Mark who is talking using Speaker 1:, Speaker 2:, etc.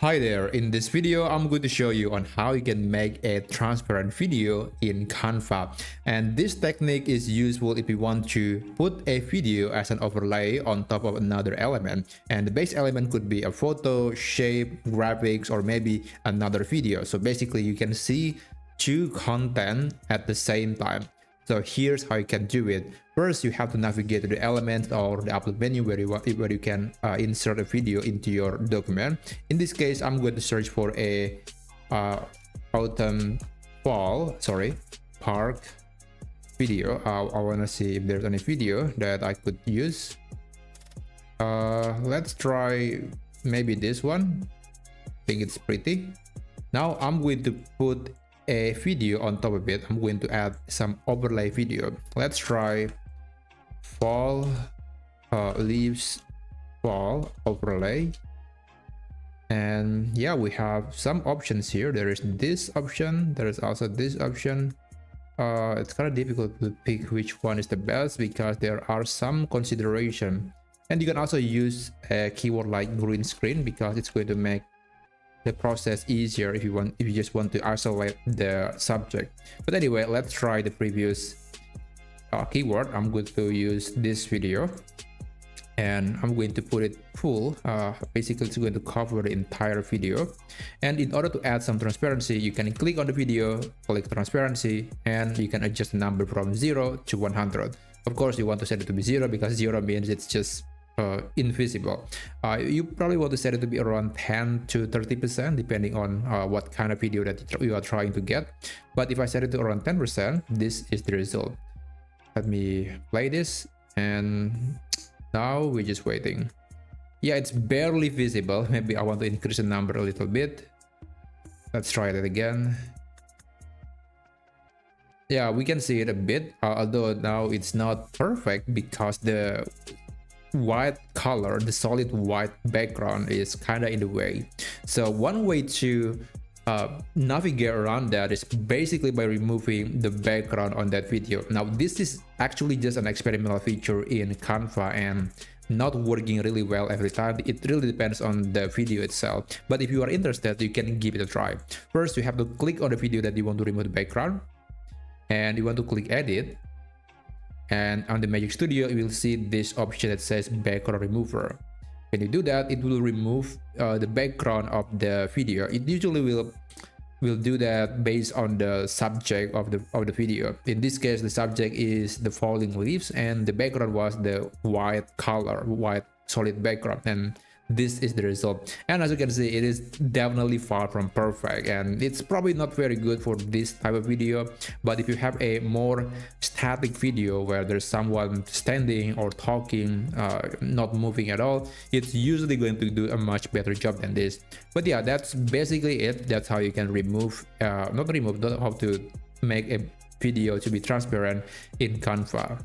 Speaker 1: Hi there, in this video I'm going to show you on how you can make a transparent video in Canva, and this technique is useful if you want to put a video as an overlay on top of another element, and the base element could be a photo, shape, graphics, or maybe another video. So basically you can see two content at the same time. So here's how you can do it. First, you have to navigate to the element or the upload menu where you can insert a video into your document. In this case, I'm going to search for a park video. I want to see if there's any video that I could use. Let's try maybe this one. I think it's pretty. Now I'm going to put a video on top of it. I'm going to add some overlay video. Let's try fall leaves fall overlay, and yeah, we have some options here. There is this option, there is also this option. It's kind of difficult to pick which one is the best because there are some consideration, and you can also use a keyword like green screen because it's going to make the process easier if you just want to isolate the subject. But anyway, let's try the previous keyword. I'm going to use this video and I'm going to put it full. Basically it's going to cover the entire video, and in order to add some transparency, you can click on the video, click transparency, and you can adjust the number from 0 to 100. Of course you want to set it to be 0 because 0 means it's just invisible. You probably want to set it to be around 10 to 30% depending on what kind of video that you are trying to get. But if I set it to around 10%, this is the result. Let me play this, and now we're just waiting. Yeah, it's barely visible. Maybe I want to increase the number a little bit. Let's try that again. Yeah, we can see it a bit, although now it's not perfect because the white color, the solid white background, is kind of in the way. So one way to navigate around that is basically by removing the background on that video. Now this is actually just an experimental feature in Canva and not working really well every time. It really depends on the video itself, but if you are interested, you can give it a try. First, you have to click on the video that you want to remove the background, and you want to click edit, and on the Magic Studio you will see this option that says background remover. When you do that, it will remove the background of the video. It usually will do that based on the subject of the video. In this case, the subject is the falling leaves and the background was the white color, white solid background, and this is the result. And as you can see, it is definitely far from perfect, and it's probably not very good for this type of video. But if you have a more static video where there's someone standing or talking, not moving at all, it's usually going to do a much better job than this. But yeah, that's basically it. That's how you can how to make a video to be transparent in Canva.